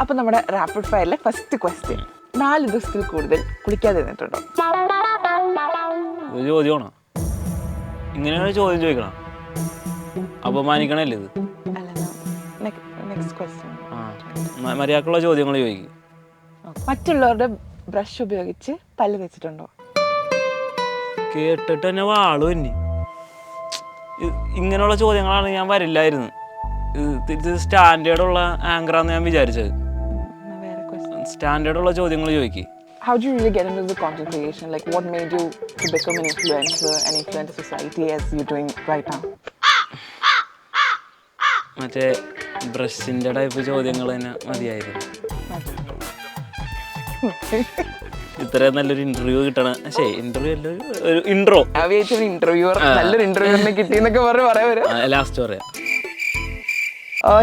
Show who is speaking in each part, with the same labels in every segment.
Speaker 1: അപ്പോൾ നമ്മുടെ rapid ഫയറിലെ first question, 4 ദിവസത്തിൽ കൂടുതൽ കുളിക്കാതെ നിന്നിട്ടുണ്ടോ?
Speaker 2: ചോദ്യമാണോ? ഇങ്ങനെയാണ് ചോദ്യം ചോദിക്കണം? അപമാനിക്കണല്ലേ ഇത്?
Speaker 1: Next question.
Speaker 2: മര്യാദക്കുള്ള ചോദ്യങ്ങൾ ചോദിക്കും.
Speaker 1: മറ്റുള്ളവരുടെ ബ്രഷ് ഉപയോഗിച്ച് പല്ല് തേച്ചിട്ടുണ്ടോ?
Speaker 2: കേട്ടിട്ട് തന്നെ വാളു തന്നെ. ഇങ്ങനെയുള്ള ചോദ്യങ്ങളാണ് ഞാൻ വരില്ലായിരുന്നു. ഇത് സ്റ്റാൻഡേർഡുള്ള ആങ്കറാന്ന് ഞാൻ വിചാരിച്ചത്. സ്റ്റാൻഡേർഡുള്ള ചോദ്യങ്ങൾ ചോദിക്കും.
Speaker 1: How do you really get into the content creation? Like, what made you to become an influencer and influence society as you're doing right now?
Speaker 2: മറ്റേ ബ്രഷിൻ്റെ ടൈപ്പ് ചോദ്യങ്ങൾ തന്നെ മതിയായിരുന്നു. ഇത്രയും നല്ലൊരു ഇന്റർവ്യൂ കിട്ടണം. ഇന്റർവ്യൂ അല്ല, ഒരു ഇൻട്രോ.
Speaker 1: നല്ലൊരു ഇന്റർവ്യൂറിനെ കിട്ടിയെന്നൊക്കെ പറയാം.
Speaker 2: ലാസ്റ്റ് പറയാം.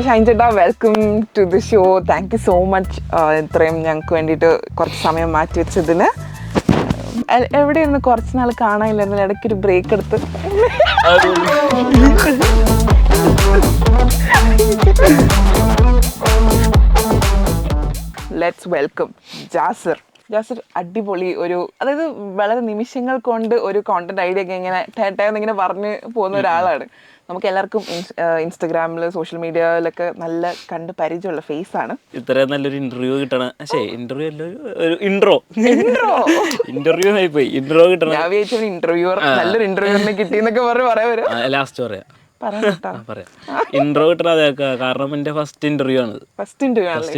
Speaker 1: ഷൈൻ ചേട്ടാ, welcome to the show. Thank you so much ഇത്രയും ഞങ്ങൾക്ക് വേണ്ടിയിട്ട് കുറച്ച് സമയം മാറ്റി വെച്ചതിന്. എവിടെയായിരുന്നു? കുറച്ച് നാൾ കാണാനില്ലായിരുന്നു, ഇടയ്ക്കൊരു ബ്രേക്ക് എടുത്ത്. Let's welcome Jasir. ജാസിർ അടിപൊളി ഒരു, അതായത് വളരെ നിമിഷങ്ങൾ കൊണ്ട് ഒരു കോണ്ടന്റ് ഐഡിയ ഒക്കെ ഇങ്ങനെ ടേട്ടേന്നിങ്ങനെ പറഞ്ഞ് പോകുന്ന ഒരാളാണ്. നമുക്ക് എല്ലാവർക്കും ഇൻസ്റ്റഗ്രാമിൽ സോഷ്യൽ മീഡിയയിലൊക്കെ നല്ല കണ്ട് പരിചയമുള്ള ഫേസ് ആണ്.
Speaker 2: ഇത്രയും നല്ലൊരു ഇന്റർവ്യൂ കിട്ടണം. ഇന്റർവ്യൂ അല്ല, ഒരു ഇൻട്രോ പോയി. ഇൻട്രോ കിട്ടണം.
Speaker 1: ഞാൻ വിചാരിച്ചു ഇന്റർവ്യൂർ, നല്ലൊരു ഇന്റർവ്യൂറിനെ കിട്ടിയെന്നൊക്കെ പറയാം.
Speaker 2: ലാസ്റ്റ് പറയാം. ഇൻട്രോ കിട്ടണം. അതൊക്കെ കാരണം എന്റെ ഫസ്റ്റ് ഇന്റർവ്യൂ ആണ്.
Speaker 1: First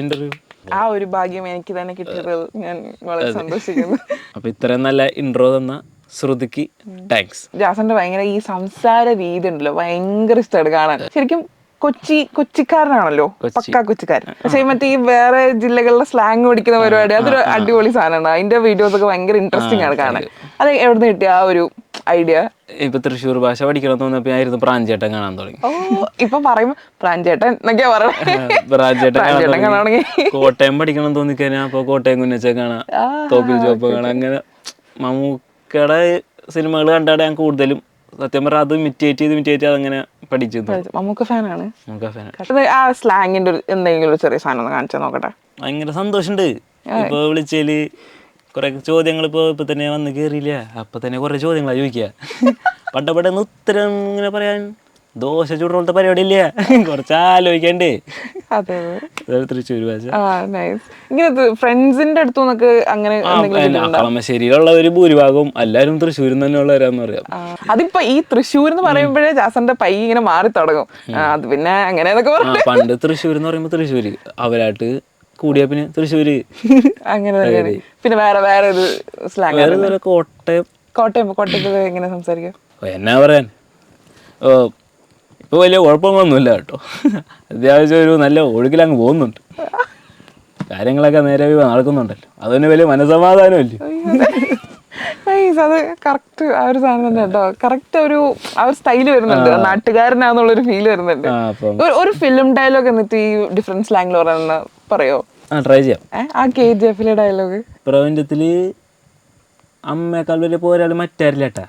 Speaker 1: interview. ആ ഒരു ഭാഗ്യം എനിക്ക് തന്നെ കിട്ടിയത് ഞാൻ വളരെ സന്തോഷിക്കുന്നു.
Speaker 2: അപ്പൊ ഇത്രയും നല്ല ഇൻട്രോ തന്ന ശ്രുതിക്ക് താങ്ക്സ്.
Speaker 1: ജാസന്റെ ഭയങ്കര ഈ സംസാര രീതി ഉണ്ടല്ലോ, ഭയങ്കര ഇഷ്ടമാണ് കാണാൻ. ശരിക്കും കൊച്ചിക്കാരനാണല്ലോ, പക്കാ കൊച്ചിക്കാരൻ. പക്ഷെ മറ്റേ ഈ വേറെ ജില്ലകളിലെ സ്ലാങ് പഠിക്കുന്ന പരിപാടി, അതൊരു അടിപൊളി സാധനമാണ്. അതിന്റെ വീഡിയോസ് ഒക്കെ ഭയങ്കര ഇൻട്രസ്റ്റിംഗ് ആണ് കാണാൻ. അത് എവിടുന്ന് കിട്ടിയ ആ ഒരു ഐഡിയ?
Speaker 2: ഇപ്പൊ തൃശ്ശൂർ ഭാഷ പഠിക്കണം തോന്നിയപ്പോ ആയിരുന്നു പ്രാഞ്ചേട്ടൻ കാണാൻ തുടങ്ങി.
Speaker 1: ഇപ്പൊ പറയുമ്പോ പ്രാഞ്ചേട്ടൻ എന്നൊക്കെയാ
Speaker 2: പ്രാഞ്ചേട്ടൻ കാണാണെങ്കിൽ കോട്ടയം പഠിക്കണം തോന്നിക്കഴിഞ്ഞാൽ അപ്പൊ കോട്ടയം കുഞ്ഞച്ച കാണാം, തോപ്പിൽ ചോപ്പ് കാണാം. അങ്ങനെ മമ്മൂക്കയുടെ സിനിമകൾ കണ്ടാണ് ഞാൻ കൂടുതലും സത്യം പറഞ്ഞാൽ അത് ഇമിറ്റേറ്റ് ചെയ്ത് അതങ്ങനെ പഠിച്ചു.
Speaker 1: മമ്മൂക്ക ഫാനാണ്. ആ സ്ലാങ്ങിന്റെ എന്തെങ്കിലും ചെറിയ സാധനം കാണിച്ചാൽ നോക്കട്ടെ. ഭയങ്കര
Speaker 2: സന്തോഷമുണ്ട്. ഇപ്പൊ വിളിച്ചാല് കുറെ ചോദ്യങ്ങൾ ഇപ്പൊ തന്നെ വന്ന് കേറിയില്ല, അപ്പൊ തന്നെ കുറെ ചോദ്യങ്ങളാ ചോദിക്കുക. പട്ടപ്പെട്ടെന്ന് ഉത്തരം ഇങ്ങനെ പറയാൻ ദോശ ചൂടുപോലത്തെ പരിപാടി ഇല്ല, കുറച്ച് ആലോചിക്കണ്ടേ. തൃശ്ശൂർ ഭാഷ
Speaker 1: ഫ്രണ്ട്സിന്റെ അടുത്തുനിന്നൊക്കെ അങ്ങനെ
Speaker 2: കളമശ്ശേരിയിലുള്ള ഒരു ഭൂരിഭാഗവും എല്ലാവരും തൃശ്ശൂരിൽ തന്നെ ഉള്ളവരാന്ന് പറയാം.
Speaker 1: അതിപ്പോ ഈ തൃശ്ശൂർ എന്ന് പറയുമ്പോഴേ ജാസന്റെ പൈ ഇങ്ങനെ മാറി തുടങ്ങും. അത് പിന്നെ അങ്ങനെ
Speaker 2: പണ്ട് തൃശ്ശൂർ എന്ന് പറയുമ്പോ തൃശ്ശൂര്, അവരായിട്ട് കൂടിയ പിന്നെ തൃശ്ശൂര്
Speaker 1: അങ്ങനെ. പിന്നെ വേറെ ഒരു സ്ലാങ് കോട്ടയത്ത് എങ്ങനെ സംസാരിക്കാം?
Speaker 2: എന്നാ പറയാൻ, ഇപ്പൊ വലിയ കുഴപ്പങ്ങളൊന്നുമില്ല കേട്ടോ. അത്യാവശ്യം ഒരു നല്ല ഒഴുകിലങ്ങ് പോകുന്നുണ്ട്, കാര്യങ്ങളൊക്കെ നേരെ നടക്കുന്നുണ്ടല്ലോ, അതിന് വലിയ മനസമാധാനമല്ലേ.
Speaker 1: അത് കറക്റ്റ് ആ ഒരു സാധനം തന്നെ കേട്ടോ. കറക്റ്റ് ഒരു ആ ഒരു സ്റ്റൈല് വരുന്നുണ്ട്, നാട്ടുകാരനാന്നുള്ളൊരു ഫീൽ വരുന്നുണ്ട്. ഒരു ഫിലിം ഡയലോഗ് എന്നിട്ട് ഈ ഡിഫറൻറ്റ് സ്ലാങ്ങിൽ പറയുന്ന പറയോ?
Speaker 2: ട്രൈ ചെയ്യാം.
Speaker 1: ആ KGF ഡയലോഗ്.
Speaker 2: പ്രപഞ്ചത്തില് അമ്മയെക്കാൾ വലിയ പോരാളി മറ്റാരില്ല കേട്ടാ,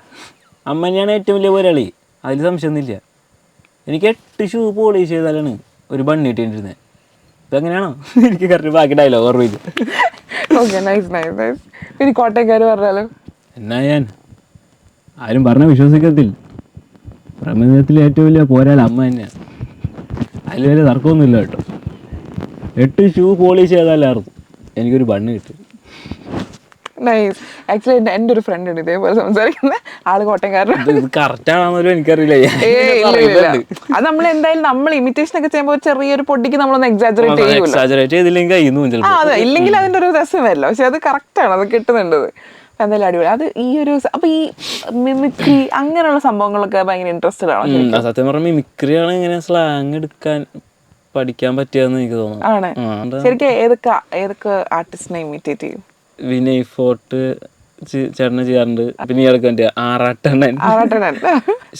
Speaker 2: അമ്മ തന്നെയാണ് ഏറ്റവും വലിയ പോരാളി, അതിൽ സംശയമൊന്നുമില്ല. എനിക്ക് 8 ഷൂ പോളിഷ് ചെയ്താലാണ് ഒരു ബണ്ണി ഇട്ടിരുന്നത്. ഇപ്പം എങ്ങനെയാണോ എനിക്ക് കറക്റ്റ് ബാക്കി ഡയലോഗ് ഓർമ്മയില്ല.
Speaker 1: ഇനി കോട്ടയക്കാർ പറഞ്ഞാലോ?
Speaker 2: എന്നാ ഞാൻ ആരും പറഞ്ഞ വിശ്വസിക്കത്തില്ല, പ്രപഞ്ചത്തിലെ ഏറ്റവും വലിയ പോരാളി അമ്മ തന്നെയാണ്, അതിൽ വലിയ തർക്കമൊന്നുമില്ല കേട്ടോ. 8 ഷൂ പോളിഷ് ചെയ്താലായിരുന്നു എനിക്കൊരു ബണ്ണ് കിട്ടും.
Speaker 1: നൈസ്. ആക്ച്വലി എൻ്റെ ഒരു ഫ്രണ്ട് ഉണ്ട് ഇതേപോലെ സംസാരിക്കുന്ന ആള്, കോട്ടയംകാരനാണ്.
Speaker 2: ഇത് കറക്റ്റ് ആണെന്നൊരു എനിക്കറിയില്ല.
Speaker 1: അത് നമ്മൾ എന്തായാലും നമ്മൾ ഇമിറ്റേഷൻ ഒക്കെ ചെയ്യുമ്പോൾ ചെറിയൊരു പൊടിക്ക് നമ്മളൊന്ന് എക്സാജറേറ്റ് അതെ, ഇല്ലെങ്കിൽ അതിന്റെ ഒരു രസം വരില്ല. പക്ഷെ അത് കറക്റ്റ് ആണ്, അത് കിട്ടുന്നുണ്ട്. എന്തായാലും അടിപൊളി. അത് ഈ ഒരു അപ്പൊ ഈ മിമിക്രി അങ്ങനെയുള്ള സംഭവങ്ങളൊക്കെ ഭയങ്കര ഇൻട്രസ്റ്റഡ് ആണ്.
Speaker 2: സത്യം പറഞ്ഞ മിമിക്രിയാണ് ഇങ്ങനെ സ്ലാങ് എടുക്കാൻ പഠിക്കാൻ പറ്റിയെന്ന് എനിക്ക് തോന്നുന്നു.
Speaker 1: ആണ് ശരിക്കും. ഏതൊക്കെ ആർട്ടിസ്റ്റിനെ ഇമിറ്റേറ്റ് ചെയ്യും?
Speaker 2: വിനയ് ഫോർട്ട് ചേട്ടനെ ചെയ്യാറുണ്ട്. പിന്നെ ഇയാൾക്ക് മറ്റേ ആറാട്ടണ്ണൻ,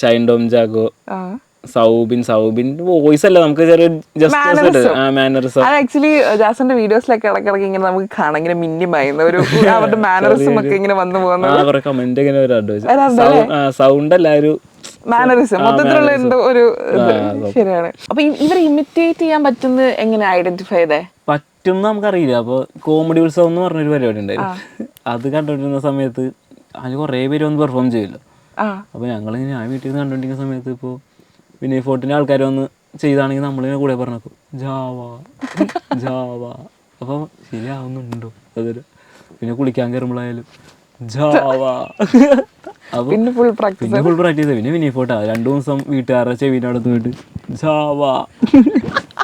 Speaker 2: ഷൈൻ ടോം ജാഗോ, സൗബിൻ വോയിസ് അല്ല, നമുക്ക് ചെറിയ മാനറിസം.
Speaker 1: ആക്ച്വലി ജാസന്റെ വീഡിയോസിലൊക്കെ ഇടയ്ക്കിടയ്ക്ക് ഇങ്ങനെ നമുക്ക് കാണാം ഇങ്ങനെ മിന്നി മായുന്ന ഒരു അവരുടെ മാനറിസം ഒക്കെ ഇങ്ങനെ വന്നു പോകുന്നത്.
Speaker 2: കമന്റ് ഇങ്ങനെ സൗണ്ട് അല്ല, ഒരു
Speaker 1: മാനറിസം മൊത്തത്തിലുള്ള എന്തോ ഒരു ശരിയാണ്. അപ്പൊ ഇവരെ ഇമിറ്റേറ്റ് ചെയ്യാൻ പറ്റുന്നത് എങ്ങനെ ഐഡന്റിഫൈ ചെയ്തേ?
Speaker 2: പറ്റും നമുക്കറിയില്ല. അപ്പോൾ കോമഡി ഉത്സവം എന്ന് പറഞ്ഞൊരു പരിപാടി ഉണ്ടായിരുന്നു. അത് കണ്ടുകൊണ്ടിരുന്ന സമയത്ത് അതിന് കുറേ പേര് വന്ന് പെർഫോം ചെയ്യുമല്ലോ. അപ്പോൾ ഞങ്ങളിങ്ങനെ ഞാൻ വീട്ടിൽ നിന്ന് കണ്ടുകൊണ്ടിരിക്കുന്ന സമയത്ത് ഇപ്പോൾ പിന്നെ ഫോർട്ടിൻ്റെ ആൾക്കാർ വന്ന് ചെയ്താണെങ്കിൽ നമ്മളിങ്ങനെ കൂടെ പറഞ്ഞു ജാവ ജാവ. അപ്പോൾ ശരിയാവുന്നുണ്ടോ അതൊരു. പിന്നെ കുളിക്കാൻ കയറുമ്പോഴായാലും ജാവ. അപ്പോൾ പിന്നെ ഫുൾ പ്രാക്ടീസ്. പിന്നെ വിനീഫോട്ടാ 2 ദിവസം വീട്ടുകാരുടെ ചെവിനോട് പോയിട്ട് ജാവ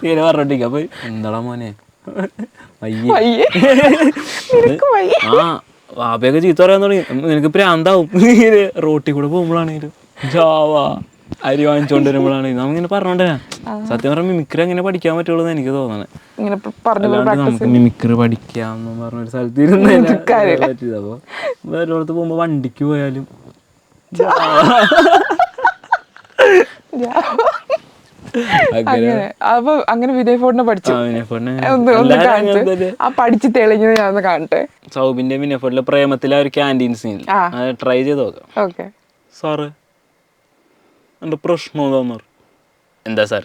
Speaker 2: ഇങ്ങനെ പറഞ്ഞോണ്ടിരിക്കുക. അപ്പോൾ എന്താടാ മോനെ വയ്യേ. വാപ്പയൊക്കെ ചീത്ത പറയാൻ തുടങ്ങി, നിനക്ക് പ്രാന്താവും. റോട്ടിൽ കൂടെ പോകുമ്പോഴാണെങ്കിലും ജാവ അരി വാങ്ങിച്ചോണ്ട് വരുമ്പോഴാണെങ്കിലും നമ്മിങ്ങനെ പറഞ്ഞോണ്ടേ. സത്യം പറഞ്ഞാൽ മിമിക്രി അങ്ങനെ പഠിക്കാൻ പറ്റുള്ളൂ എന്ന് എനിക്ക് തോന്നണേ. അല്ലാണ്ട് നമുക്ക് മിമിക്രി പഠിക്കാന്ന് പറഞ്ഞൊരു സ്ഥലത്ത് ഇരുന്ന് പറ്റിയത്. അപ്പോൾ വേറൊരിടത്ത് പോകുമ്പോൾ വണ്ടിക്ക് പോയാലും
Speaker 1: അങ്ങനെ വിനയ് ഫോർട്ടിനെ പഠിച്ചു. പഠിച്ച് തെളിഞ്ഞത് ഞാൻ കാണട്ടെ.
Speaker 2: സൗബിന്റെ വിനയ് ഫോർട്ടിലെ പ്രേമത്തിലെ ഒരു ക്യാൻറ്റീൻ സീൻ ട്രൈ ചെയ്ത് നോക്കാം. സാറ് എൻ്റെ പ്രശ്നം എന്താന്ന് പറ. എന്താ സാർ?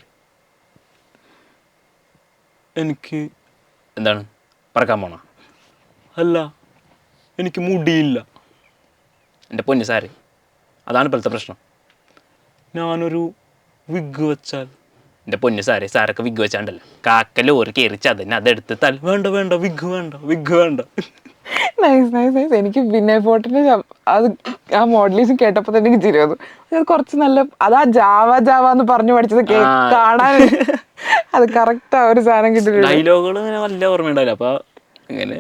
Speaker 2: എനിക്ക് എന്താണ് പറക്കാൻ പോണ? അല്ല, എനിക്ക് മുടിയില്ല. എൻ്റെ പൊന്നു സാറ്, അതാണ് ഇപ്പോഴത്തെ പ്രശ്നം. ഞാനൊരു വിഗ് വെച്ചാൽ? എൻ്റെ പൊന്നു സാറേ, സാറൊക്കെ വിഗ് വെച്ചാണ്ടല്ലോ കാക്കല്ലോ ഒരു കയറിച്ചതന്നെ അതെടുത്ത് വേണ്ട വിഗ് വേണ്ട.
Speaker 1: എനിക്ക് വിനയ് ഫോർട്ടിന്റെ അത് ആ മോഡലിസം കേട്ടപ്പോ തന്നെ എനിക്ക് ചിരി വന്നു. അത് കുറച്ച് നല്ല അതാ ജാവ എന്ന് പറഞ്ഞു പഠിച്ചത് കാണാൻ അത് കറക്റ്റ് ആ ഒരു സാധനം കിട്ടും.
Speaker 2: ഡയലോഗുകൾ ഇങ്ങനെ വല്ല ഓർമ്മയുണ്ടാവില്ല. അപ്പൊ ഇങ്ങനെ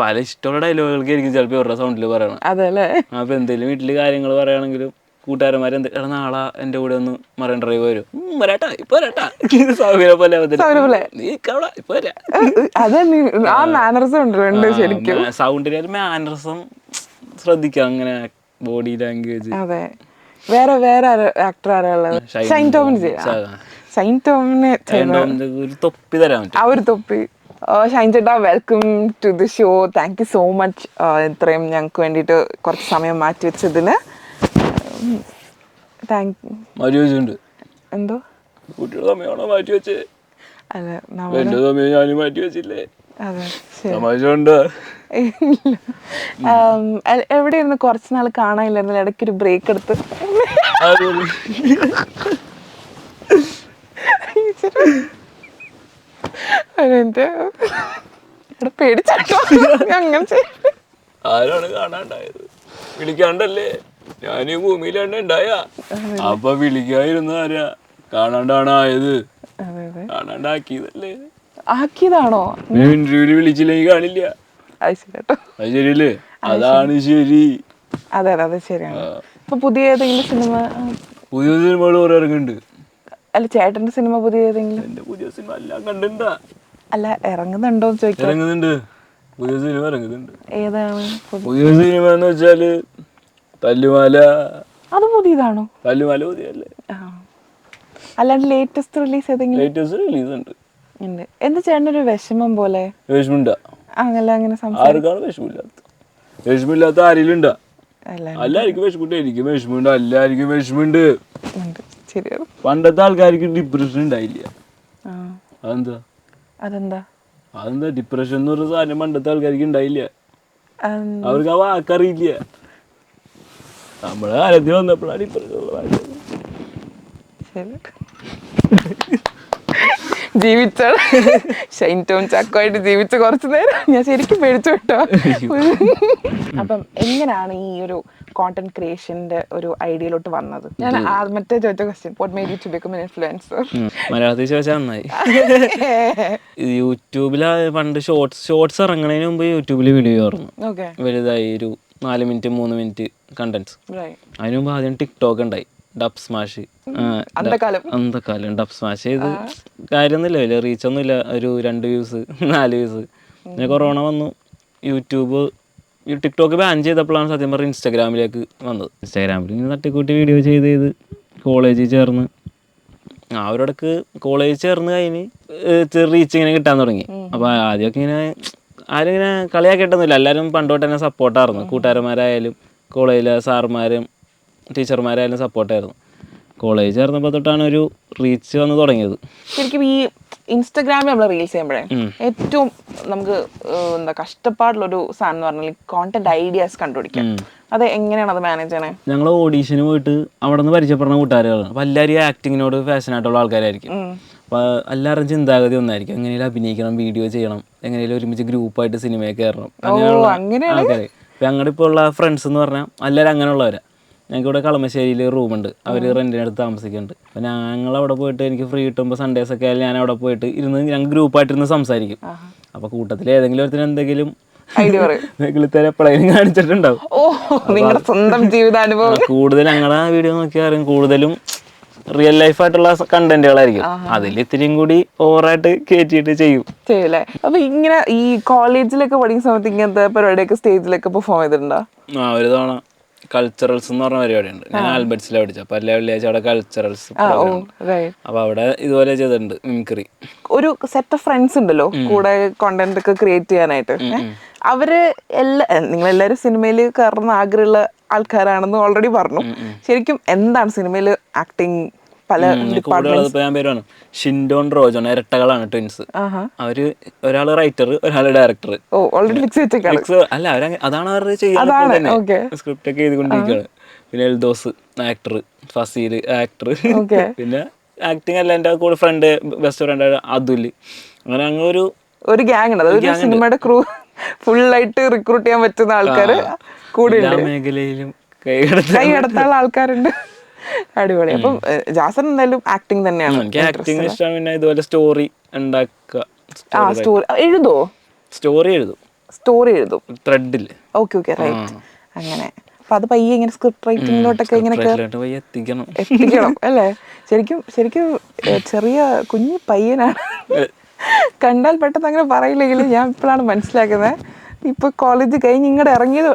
Speaker 2: പല ഇഷ്ടമുള്ള ഡയലോഗുകൾക്ക് ആയിരിക്കും ചിലപ്പോൾ ഇവരുടെ സൗണ്ടിൽ പറയണം.
Speaker 1: അതല്ലേ.
Speaker 2: അപ്പൊ എന്തെങ്കിലും വീട്ടില് കാര്യങ്ങൾ പറയുകയാണെങ്കിലും കൂട്ടുകാരന്മാർ നാളെ എന്റെ കൂടെ ഒന്ന് മറൈൻ ഡ്രൈവ് വരും. വരാട്ടാ ഇപ്പൊ വരാട്ടാ സൗകര്യ പോലെ സൗണ്ടിന് ഒരു മാനറിസം ശ്രദ്ധിക്കാം. അങ്ങനെ ബോഡി ലാംഗ്വേജ്.
Speaker 1: അതെ. വേറെ ആക്ടർ ആരാളുള്ളത്? ഷൈൻ ടോമിനെ
Speaker 2: ഒരു തൊപ്പി തരാൻ പറ്റും.
Speaker 1: ആ ഒരു തൊപ്പി. ഷൈൻ ചേട്ടാ, welcome to the show. Thank you so much ഇത്രയും ഞങ്ങൾക്ക് വേണ്ടിയിട്ട് കുറച്ച് സമയം മാറ്റി വെച്ചതിന്. എന്തോ
Speaker 2: കുട്ടിയുടെ സമയമാണോ മാറ്റി വെച്ചേ?
Speaker 1: അതെ,
Speaker 2: എന്റെ സമയം ഞാനും മാറ്റി വെച്ചില്ലേ?
Speaker 1: അതെ. എവിടെ ഇരുന്ന് കുറച്ച് നാൾ കാണാനില്ലായിരുന്നില്ല, ഇടയ്ക്കൊരു ബ്രേക്ക് എടുത്ത് പേടിച്ചോ അങ്ങനെ.
Speaker 2: ആരാണ് കാണാണ്ടായത്? വിളിക്കാണ്ടല്ലേ ഞാൻ ഈ ഭൂമിയിലാണ് ഉണ്ടായ. അപ്പൊ വിളിക്കായിരുന്നു ആരാ? കാണാണ്ടാണ് ആയത്. കാണാണ്ടാക്കിയതല്ലേ?
Speaker 1: ആക്കിയതാണോ?
Speaker 2: ഇന്റർവ്യൂല് വിളിച്ചില്ലെങ്കിൽ കാണില്ല. അത് ശരിയല്ലേ? അതാണ് ശരി.
Speaker 1: അതെ അതെ ശരിയാണ്. ഇപ്പൊ പുതിയ ഏതെങ്കിലും
Speaker 2: സിനിമകൾ കുറെ ഇറങ്ങുന്നുണ്ട്.
Speaker 1: അല്ല, ചേട്ടന്റെ സിനിമ പുതിയ ഏതെങ്കിലും?
Speaker 2: എന്റെ പുതിയ സിനിമ എല്ലാം കണ്ടിട്ടുണ്ടാ?
Speaker 1: അല്ല, ഇറങ്ങുന്നുണ്ടോന്ന് ചോദിക്കാം.
Speaker 2: ഇറങ്ങുന്നുണ്ട്, പുതിയ സിനിമ ഇറങ്ങുന്നുണ്ട്.
Speaker 1: ഏതാണ്
Speaker 2: പുതിയ സിനിമ എന്ന് വെച്ചാല് തല്ലുമാല.
Speaker 1: അത് പുതിയതാണോ?
Speaker 2: തല്ലുമാല പുതിയല്ലേ?
Speaker 1: അല്ലാണ്ട് ലേറ്റസ്റ്റ് റിലീസ് ഏതെങ്കിലും?
Speaker 2: ലേറ്റസ്റ്റ് റിലീസ് ഉണ്ട്.
Speaker 1: എന്താ ചേട്ടനൊരു വിഷമം പോലെ?
Speaker 2: വിഷമുണ്ടാ?
Speaker 1: അങ്ങനെ
Speaker 2: ആർക്കാണ് വിഷമില്ലാത്ത? വിഷമില്ലാത്ത ആരെങ്കിലും ഉണ്ടാ? എല്ലാവർക്കും വിഷമുണ്ട്. എനിക്ക് വിഷമുണ്ട്, എല്ലാവർക്കും വിഷമുണ്ട്. പണ്ടത്തെ ആൾക്കാർക്ക് ഡിപ്രഷൻ ഉണ്ടായില്ല. അതെന്താ ഡിപ്രഷൻ എന്ന് പറഞ്ഞ സാധനം പണ്ടത്തെ ആൾക്കാർക്ക് ഉണ്ടായില്ല. അവർക്ക് ആ വാക്കറിയില്ല. നമ്മളെ കാലത്തിൽ വന്നപ്പോഴാണ് ഡിപ്രഷൻ ഉള്ളത്.
Speaker 1: ജീവിച്ച ഷൈൻ ടോം ചാക്കോയായിട്ട് ജീവിച്ച കുറച്ചു നേരം ഞാൻ ശരിക്കും പേടിച്ചു കേട്ടോ. അപ്പം എങ്ങനെയാണ് ഈ ഒരു കോണ്ടന്റ് ക്രിയേഷന്റെ ഒരു ഐഡിയയിലോട്ട് വന്നത്? ഞാൻ മറ്റേ ചോദിച്ച question, what made you to become an influencer?
Speaker 2: മലയാളത്തിൽ ചോദിച്ചാൽ നന്നായി. യൂട്യൂബില് പണ്ട് ഷോർട്സ് ഇറങ്ങുന്നതിന് മുമ്പ് യൂട്യൂബിൽ വീഡിയോ ഇറങ്ങും വലുതായി, ഒരു 4 മിനിറ്റ് 3 മിനിറ്റ് കണ്ടന്റ്സ്. അതിന് മുമ്പ് ആദ്യം ടിക്ടോക്ക് ഉണ്ടായി, ഡബ് സ്മാഷ്. അന്തക്കാലം ഡബ് സ്മാഷ് ചെയ്ത് കാര്യമൊന്നുമില്ല, വലിയ റീച്ചൊന്നുമില്ല, ഒരു 2 വ്യൂസ് 4 വ്യൂസ്. പിന്നെ കൊറോണ വന്നു, ടിക്ടോക്ക് ബാൻ ചെയ്തപ്പോഴാണ് സത്യം പറഞ്ഞ ഇൻസ്റ്റാഗ്രാമിലേക്ക് വന്നത്. ഇൻസ്റ്റാഗ്രാമിൽ ഇങ്ങനെ തട്ടിക്കൂട്ടി വീഡിയോ ചെയ്ത് കോളേജിൽ ചേർന്ന് അവരോടൊക്കെ കോളേജിൽ ചേർന്ന് കഴിഞ്ഞ് റീച്ച് ഇങ്ങനെ കിട്ടാൻ തുടങ്ങി. അപ്പോൾ ആദ്യമൊക്കെ ഇങ്ങനെ ആരും ഇങ്ങനെ കളിയാക്കിയിട്ടൊന്നുമില്ല, എല്ലാവരും പണ്ടോട്ട് തന്നെ സപ്പോർട്ടായിരുന്നു. കൂട്ടുകാരന്മാരായാലും കോളേജിലെ സാറുമാരും ടീച്ചർമാരായാലും സപ്പോർട്ടായിരുന്നു. കോളേജ് ചേർന്നപ്പോൾ തൊട്ടാണ് ഒരു റീച്ച് വന്ന് തുടങ്ങിയത്.
Speaker 1: ശരിക്കും ഈ ഇൻസ്റ്റാഗ്രാമിൽ നമ്മൾ റീൽസ് ചെയ്യുമ്പോഴേ ഏറ്റവും നമുക്ക് എന്താ കഷ്ടപ്പാടുള്ളൊരു സാധനം എന്ന് പറഞ്ഞാൽ കോണ്ടന്റ് ഐഡിയാസ് കണ്ടുപിടിക്കാം. അത് എങ്ങനെയാണ് അത് മാനേജ് ചെയ്യണേ?
Speaker 2: ഞങ്ങൾ ഓഡീഷന് പോയിട്ട് അവിടെ നിന്ന് പരിചയപ്പെടുന്ന കൂട്ടുകാരുകളാണ്. അപ്പോൾ എല്ലാവരും ആക്ടിങ്ങിനോട് ഫാഷനായിട്ടുള്ള ആൾക്കാരായിരിക്കും. അപ്പോൾ എല്ലാവരും ചിന്താഗതി ഒന്നായിരിക്കും, എങ്ങനെയും അഭിനയിക്കണം, വീഡിയോ ചെയ്യണം, എങ്ങനെയും ഒരുമിച്ച് ഗ്രൂപ്പായിട്ട് സിനിമയിൽ കയറണം, അങ്ങനെയുള്ള ആൾക്കാർ. ഇപ്പം ഞങ്ങളുടെ ഇപ്പോൾ ഉള്ള ഫ്രണ്ട്സ് എന്ന് പറഞ്ഞാൽ എല്ലാവരും അങ്ങനെയുള്ളവരാണ്. ഞങ്ങൾക്ക് ഇവിടെ കളമശ്ശേരിയിൽ റൂമുണ്ട്, അവർ റെൻറ്റിനടുത്ത് താമസിക്കുന്നുണ്ട്. അപ്പോൾ ഞങ്ങളവിടെ പോയിട്ട് എനിക്ക് ഫ്രീ കിട്ടുമ്പോൾ സൺഡേസൊക്കെ ആയാലും ഞാൻ അവിടെ പോയിട്ട് ഇരുന്ന് ഞങ്ങൾ ഗ്രൂപ്പായിട്ടിരുന്ന് സംസാരിക്കും. അപ്പോൾ കൂട്ടത്തിൽ ഏതെങ്കിലും ഒരുത്തിന് എന്തെങ്കിലും എപ്പോഴേലും കാണിച്ചിട്ടുണ്ടാവും.
Speaker 1: നിങ്ങളുടെ സ്വന്തം ജീവിതാനുഭവം.
Speaker 2: കൂടുതൽ ഞങ്ങളുടെ വീഡിയോ നോക്കിയാൽ അറിയാം, കൂടുതലും റിയൽ ലൈഫായിട്ടുള്ള കണ്ടന്റുകളായിരിക്കും. അതിൽ ഇത്തിരിയും കൂടി ഓവറായിട്ട് കയറ്റിയിട്ട് ചെയ്യൂലേ.
Speaker 1: അപ്പൊ ഇങ്ങനെ ഈ കോളേജിലൊക്കെ പഠിക്കുന്ന സമയത്ത് ഇങ്ങനത്തെ പരിപാടിയൊക്കെ സ്റ്റേജിലൊക്കെ പെർഫോം ചെയ്തിട്ടുണ്ടോ?
Speaker 2: ഒരു തവണ കൾച്ചറൽസ് എന്ന് പറഞ്ഞ പരിപാടിയുണ്ട്. ഞാൻ ആൽബർട്സിലാണ് പഠിച്ചത്. അപ്പൊ എല്ലാ വെള്ളിയാഴ്ച അവിടെ കൾച്ചറൽസ്, അപ്പൊ അവിടെ ഇതുപോലെ ചെയ്തിട്ടുണ്ട് മിമിക്രി.
Speaker 1: ഒരു സെറ്റ് ഓഫ് ഫ്രണ്ട്സ് ഉണ്ടല്ലോ കൂടെ കോണ്ടന്റ് ഒക്കെ ക്രിയേറ്റ് ചെയ്യാനായിട്ട്. അവര് നിങ്ങളെല്ലാരും സിനിമയിൽ കയറുന്ന ആഗ്രഹമുള്ള ആൾക്കാരാണെന്ന് ഓൾറെഡി പറഞ്ഞു. ശരിക്കും എന്താണ് സിനിമയിൽ ആക്ടിങ്? പല
Speaker 2: പേരാണ് ഷിൻഡോൺ റോജോൺ, ഇരട്ടകളാണ്, ട്വിൻസ്. അവര് ഒരാള് റൈറ്റർ, ഒരാള് ഡയറക്ടർ. അല്ല അതാണ് അവരുടെ ചെയ്യാൻ സ്ക്രിപ്റ്റ് ഒക്കെ എഴുതിക്കൊണ്ടിരിക്കുകയാണ്. പിന്നെ എൽദോസ് ആക്ടർ, ഫസീൽ ആക്ടർ, പിന്നെ ആക്ടിങ് അല്ല എൻ്റെ കൂടെ ഫ്രണ്ട്, ബെസ്റ്റ് ഫ്രണ്ട് അതുൽ. അങ്ങനെ അങ്ങ്
Speaker 1: ഒരു ഗ്യാങ് ഉണ്ട്. അതൊരു സിനിമയുടെ ക്രൂ ഫുള്ളായിട്ട് റിക്രൂട്ട് ചെയ്യാൻ പറ്റുന്ന ആൾക്കാർ കൂടെ
Speaker 2: മേഖലയിലും
Speaker 1: കൈകടത്താനുള്ള ആൾക്കാരുണ്ട്. അടിപൊളി. അപ്പം ജാസൻ എന്തായാലും ആക്ടിങ് തന്നെയാണ്.
Speaker 2: എനിക്ക് ആക്ടിങ് ഇഷ്ടമാണ്. പിന്നെ ഇതുപോലെ സ്റ്റോറി ഉണ്ടാക്കുക.
Speaker 1: എഴുതോ?
Speaker 2: സ്റ്റോറി എഴുതും ത്രെഡിൽ.
Speaker 1: Okay right. അങ്ങനെ അപ്പൊ അത് പയ്യെ ഇങ്ങനെ സ്ക്രിപ്റ്റ് റൈറ്റിംഗിലോട്ടൊക്കെ ഇങ്ങനെ എത്തിക്കണം അല്ലേ? ശരിക്കും ചെറിയ കുഞ്ഞു പയ്യനാണ്. കണ്ടാൽ പെട്ടെന്ന് അങ്ങനെ പറയില്ലെങ്കിലും ഞാൻ ഇപ്പോഴാണ് മനസ്സിലാക്കുന്നത്. ഇപ്പൊ കോളേജ് കഴിഞ്ഞ് ഇങ്ങോട്ട് ഇറങ്ങിയത്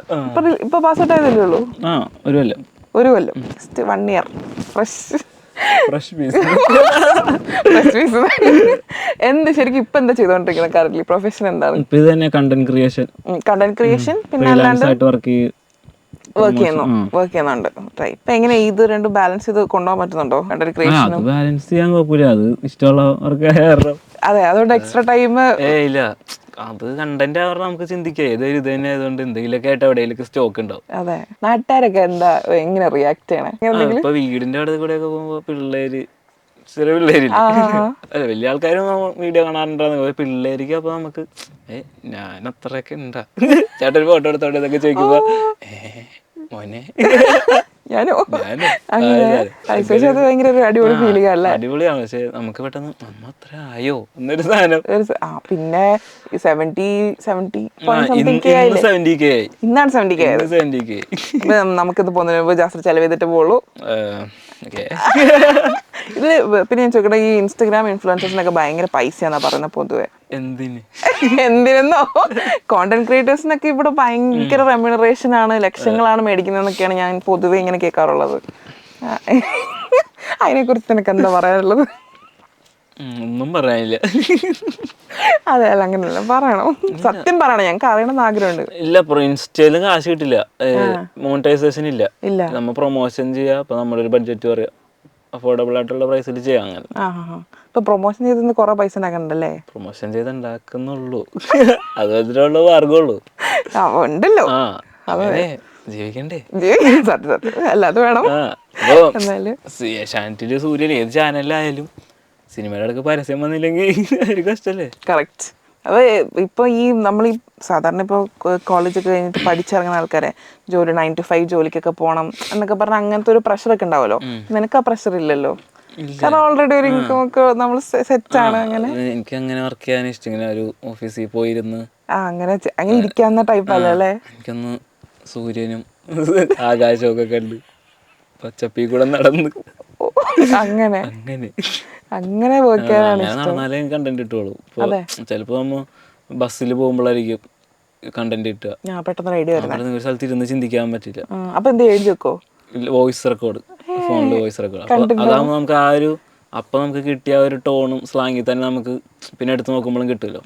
Speaker 1: ഇപ്പൊ പാസ് ഔട്ട് ആയതല്ലേ ഉള്ളൂ? ഒരു കൊല്ലം ജസ്റ്റ് 1 year ഫ്രഷ് പീസ്. എന്ത് ശരിക്കും ഇപ്പൊ എന്താ ചെയ്തോണ്ടിരിക്കുന്നത്? കറന്റ്ലി പ്രൊഫഷൻ എന്താണ്?
Speaker 2: കണ്ടന്റ് ക്രിയേഷൻ
Speaker 1: പിന്നെ അല്ലാണ്ട് വർക്ക് ചെയ്യുന്നുണ്ട്. ഇപ്പൊ എങ്ങനെ ഇത് രണ്ടും ബാലൻസ് ചെയ്ത് കൊണ്ടുപോകാൻ പറ്റുന്നുണ്ടോ? കണ്ടന്റ് ക്രിയേഷനും
Speaker 2: ബാലൻസ് ചെയ്യാൻ കുഴപ്പമില്ല. അത് ഇഷ്ടമുള്ളവർക്ക്.
Speaker 1: അതെ, അതുകൊണ്ട് എക്സ്ട്രാ ടൈം
Speaker 2: ഇല്ല. അത് കണ്ടന്റ് പറഞ്ഞാൽ നമുക്ക് ചിന്തിക്കാം. ഏതൊരു ഇത് തന്നെ ആയതുകൊണ്ട് എന്തെങ്കിലുമൊക്കെ ആയിട്ട് എവിടെയെങ്കിലും സ്റ്റോക്ക് ഉണ്ടാവും.
Speaker 1: അതെ. നാട്ടുകാരൊക്കെ എന്താ എങ്ങനെ റിയാക്ട് ചെയ്യണേ?
Speaker 2: ഇപ്പൊ വീടിന്റെ അടുത്ത് കൂടെ ഒക്കെ പോകുമ്പോ പിള്ളേര്, ചെറിയ പിള്ളേരില്ല, അല്ല വലിയ ആൾക്കാരും വീഡിയോ കാണാറുണ്ടാകുന്ന പിള്ളേർക്ക്. അപ്പൊ നമുക്ക് ഞാൻ അത്രയൊക്കെ ഉണ്ടാ ചേട്ടൻ ഫോട്ടോ എടുത്തോണ്ട് ഇതൊക്കെ ചോദിക്കുമ്പോ മോനെ ഞാനോ അടിപൊളിയാണ്. പക്ഷെ നമുക്ക് പെട്ടെന്ന് നമ്മ അത്ര ആയോ എന്നൊരു സാധനം.
Speaker 1: പിന്നെ 70K
Speaker 2: ഇന്നാണ്
Speaker 1: 70K. നമുക്കിത് പോകുന്നതിന് മുമ്പ് ജാസ്തി ചെലവ് ചെയ്തിട്ട് പോകുള്ളൂ. ഇത് പിന്നെ ഞാൻ ചോദിക്കട്ടെ, ഈ ഇൻസ്റ്റഗ്രാം ഇൻഫ്ലുവൻസേഴ്സിനൊക്കെ ഭയങ്കര പൈസയാന്നാ പറയുന്നത് പൊതുവെ. എന്തിനെന്നോ കോണ്ടന്റ് ക്രിയേറ്റേഴ്സിനൊക്കെ ഇവിടെ ഭയങ്കര റെമ്യൂണറേഷൻ ആണ്, ലക്ഷങ്ങളാണ് മേടിക്കുന്നതെന്നൊക്കെയാണ് ഞാൻ പൊതുവെ ഇങ്ങനെ കേൾക്കാറുള്ളത്. അതിനെ കുറിച്ച് നിനക്ക് എന്താ പറയാനുള്ളത്?
Speaker 2: ഒന്നും പറയാനില്ല.
Speaker 1: അതെ, അല്ല അങ്ങനെയല്ല, പറയണം, സത്യം പറയണം, ഞങ്ങൾക്ക് അറിയണമെന്ന് ആഗ്രഹമുണ്ട്.
Speaker 2: ഇല്ല, ഇൻസ്റ്റയിലും കാശ് കിട്ടില്ല, മോണിറ്റൈസേഷൻ ഇല്ല. നമ്മ പ്രൊമോഷൻ ചെയ്യാം. അപ്പൊ നമ്മുടെ ഒരു ബഡ്ജറ്റ് പറയാം, അഫോർഡബിൾ ആയിട്ടുള്ള പ്രൈസിൽ ചെയ്യാം. അങ്ങനെ
Speaker 1: ഇപ്പൊ പ്രൊമോഷൻ ചെയ്ത് കുറെ പൈസ ഉണ്ടാക്കണ്ടല്ലേ?
Speaker 2: പ്രൊമോഷൻ ചെയ്ത് ഉണ്ടാക്കുന്നുള്ളൂ, അതിനുള്ള മാർഗമുള്ളൂ.
Speaker 1: ഉണ്ടല്ലോ,
Speaker 2: ജീവിക്കണ്ടേ?
Speaker 1: സത്യം അല്ല, അത് വേണം.
Speaker 2: ഏഷ്യാനെറ്റില് സൂര്യൻ ഏത് ചാനലിലായാലും സിനിമയുടെ അടുക്ക് പരസ്യം വന്നില്ലെങ്കിൽ ഒരു കഷ്ടല്ലേ?
Speaker 1: കറക്റ്റ്. അത് ഇപ്പൊ ഈ നമ്മൾ ഈ സാധാരണ ഇപ്പോൾ കോളേജൊക്കെ കഴിഞ്ഞിട്ട് പഠിച്ചിറങ്ങുന്ന ആൾക്കാരെ ജോലി 9 to 5 ജോലിക്കൊക്കെ പോകണം എന്നൊക്കെ പറഞ്ഞാൽ അങ്ങനത്തെ ഒരു പ്രഷറൊക്കെ ഉണ്ടാവുമല്ലോ. നിനക്ക് ആ പ്രഷർ ഇല്ലല്ലോ, കാരണം ഓൾറെഡി ഒരു ഇൻകം ഒക്കെ നമ്മൾ സെറ്റ് ആണ്. അങ്ങനെ
Speaker 2: എനിക്ക് അങ്ങനെ വർക്ക് ചെയ്യാൻ ഇഷ്ടം, ഇങ്ങനെ ഒരു ഓഫീസിൽ പോയിരുന്ന്
Speaker 1: അങ്ങനെ ഇരിക്കാവുന്ന ടൈപ്പ് അല്ലേ?
Speaker 2: എനിക്കൊന്ന് സൂര്യനും ആകാശവും ഒക്കെ കണ്ട് പച്ചപ്പി കൂടെ നടന്ന്
Speaker 1: അങ്ങനെ
Speaker 2: നടന്നാലേ കണ്ടന്റ് കിട്ടുള്ളൂ. ചിലപ്പോ നമ്മ ബസ്സിൽ പോകുമ്പോഴായിരിക്കും കണ്ടന്റ് കിട്ടുക. ഒരു സ്ഥലത്ത് ഇരുന്ന് ചിന്തിക്കാൻ പറ്റില്ല.
Speaker 1: അപ്പൊ എന്ത് എഴുതി വെക്കോ?
Speaker 2: വോയിസ് റെക്കോർഡ്, ഫോണില് വോയിസ് റെക്കോർഡ്. അതാകുമ്പോ നമുക്ക് ആ ഒരു അപ്പോൾ നമുക്ക് കിട്ടിയ ഒരു ടോണും സ്ലാങ്ങിൽ തന്നെ നമുക്ക് പിന്നെ എടുത്ത് നോക്കുമ്പോഴും കിട്ടുമല്ലോ.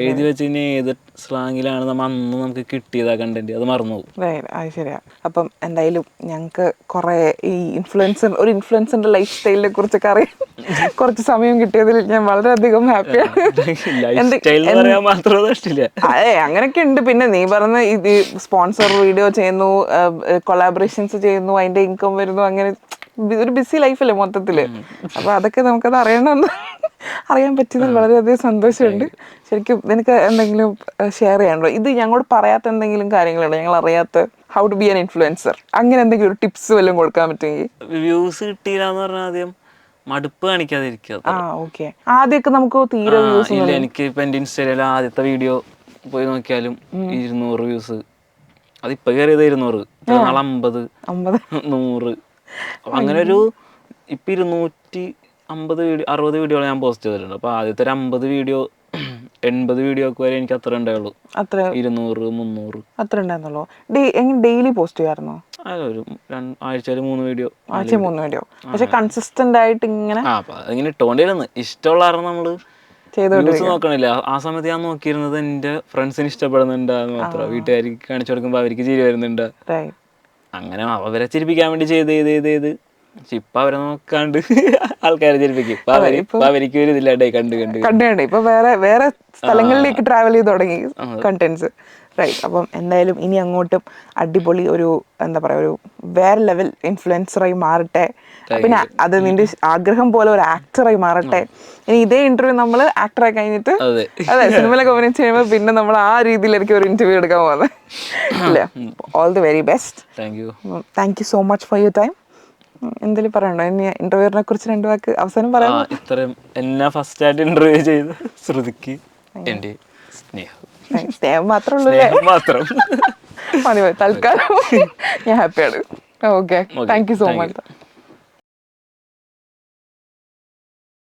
Speaker 2: എഴുതി വെച്ച് കഴിഞ്ഞാൽ ഏത് സ്ലാങ്ങിലാണ് നമ്മൾ അന്ന് നമുക്ക് കിട്ടിയതാ കണ്ടന്റ്, അത് മറന്നു പോകും.
Speaker 1: അത് ശരിയാ. അപ്പം എന്തായാലും ഞങ്ങൾക്ക് കുറേ ഈ ഒരു ഇൻഫ്ലുവൻസറിന്റെ ലൈഫ് സ്റ്റൈലിനെ കുറിച്ചൊക്കെ അറിയാൻ കുറച്ച് സമയം കിട്ടിയതിൽ ഞാൻ വളരെയധികം ഹാപ്പിയാണ്. അതെ, അങ്ങനെയൊക്കെ ഉണ്ട്. പിന്നെ നീ പറഞ്ഞ ഇത് സ്പോൺസർ വീഡിയോ ചെയ്യുന്നു, കൊളാബറേഷൻസ് ചെയ്യുന്നു, അതിന്റെ ഇൻകം വരുന്നു, അങ്ങനെ ഒരു ബിസി ലൈഫല്ലേ മൊത്തത്തില്. അപ്പൊ അതൊക്കെ നമുക്കത് അറിയാൻ പറ്റിയതിൽ വളരെയധികം സന്തോഷമുണ്ട്. ശരിക്കും നിനക്ക് എന്തെങ്കിലും ഷെയർ ചെയ്യാനുണ്ടോ? ഇത് ഞങ്ങളോട് പറയാത്ത എന്തെങ്കിലും കാര്യങ്ങളുണ്ടോ, ഞങ്ങൾ അറിയാത്ത how to be an influencer, അങ്ങനെ എന്തെങ്കിലും ഒരു ടിപ്സ് വല്ലതും കൊടുക്കാൻ പറ്റുമെങ്കിൽ?
Speaker 2: വ്യൂസ് കിട്ടിയില്ല എന്ന് പറഞ്ഞാൽ ആദ്യം മടുപ്പ് കാണിക്കാതിരിക്കുക.
Speaker 1: ആദ്യമൊക്കെ നമുക്ക് തീരെ വ്യൂസ്
Speaker 2: ഇല്ല. എനിക്ക് ഇപ്പൊ എന്റെ ഇൻസ്റ്റയിലെ ആദ്യത്തെ വീഡിയോ പോയി നോക്കിയാലും 200 വ്യൂസ്. അതിപ്പോ കയറിയത് 200, 50, 100. അങ്ങനെ ഒരു ഇപ്പൊ 250 വീഡിയോ 60 വീഡിയോകൾ ഞാൻ പോസ്റ്റ് ചെയ്തിട്ടുണ്ട്. അപ്പൊ ആദ്യത്തെ ഒരു 50 വീഡിയോ 80 വീഡിയോ ഒക്കെ വരെ എനിക്ക് അത്ര ഉണ്ടായുള്ളൂ. 200, 300
Speaker 1: അത്ര ഉണ്ടായിരുന്നുള്ളൂ. ഡെയിലി പോസ്റ്റ് ചെയ്യാറുണ്ടോ?
Speaker 2: ആഴ്ചയിൽ 3 വീഡിയോ.
Speaker 1: പക്ഷെ കൺസിസ്റ്റന്റ് ആയിട്ട് ഇങ്ങനെ
Speaker 2: ഇങ്ങനെ ഇട്ടോണ്ടിരുന്നു. ഇഷ്ടമുള്ള കാരണം നമ്മള് വ്യൂസ് നോക്കണില്ല. ആ സമയത്ത് ഞാൻ നോക്കിയിരുന്നത് എന്റെ ഫ്രണ്ട്സിന് ഇഷ്ടപ്പെടുന്നുണ്ടാന്ന് മാത്രം. വീട്ടുകാർക്ക് കാണിച്ചു കൊടുക്കുമ്പോ അവർക്ക് ചിരി വരുന്നുണ്ട്. അങ്ങനെ അവരെ ചിരിപ്പിക്കാൻ വേണ്ടി ചെയ്ത് ഇപ്പൊ അവരെ നോക്കാണ്ട് ആൾക്കാരെ ചിരിപ്പിക്കും. അവർക്ക് ഒരു ഇതില്ലാണ്ടേ കണ്ട്
Speaker 1: ഇപ്പൊ വേറെ സ്ഥലങ്ങളിലേക്ക് ട്രാവൽ ചെയ്ത് തുടങ്ങി കണ്ടന്റ്സ്. അപ്പം എന്തായാലും ഇനി അങ്ങോട്ടും അടിപൊളി ഒരു എന്താ പറയാ, ഒരു വേറെ ലെവൽ ഇൻഫ്ലുവൻസറായി മാറട്ടെ. പിന്നെ അത് നിന്റെ ആഗ്രഹം പോലെ ഒരു ആക്ടറായി മാറട്ടെ. ഇനി ഇതേ ഇന്റർവ്യൂ നമ്മൾ ആക്ടറായി കഴിഞ്ഞിട്ട് അതെ സിനിമയിലൊക്കെ അഭിനയിച്ച് കഴിയുമ്പോൾ പിന്നെ നമ്മൾ ആ രീതിയിലായിരിക്കും ഒരു ഇന്റർവ്യൂ എടുക്കാൻ പോകുന്നത്. ഇല്ല, all the very best. Thank you so much for your time. എന്തെങ്കിലും പറയണ്ടോ? ഇനി ഇന്റർവ്യൂവിനെ കുറിച്ച് 2 വാക്ക് അവസാനം പറയാം.
Speaker 2: ഇത്രയും എന്നെ ഫസ്റ്റ് ആയിട്ട് ഇന്റർവ്യൂ ചെയ്ത് ശ്രുതിക്ക് എന്റെ
Speaker 1: സ്നേഹം മാത്രമേ ഉള്ളൂ. മതി തൽക്കാലം ഞാൻ ഹാപ്പിയാണ്. Okay, thank you so much.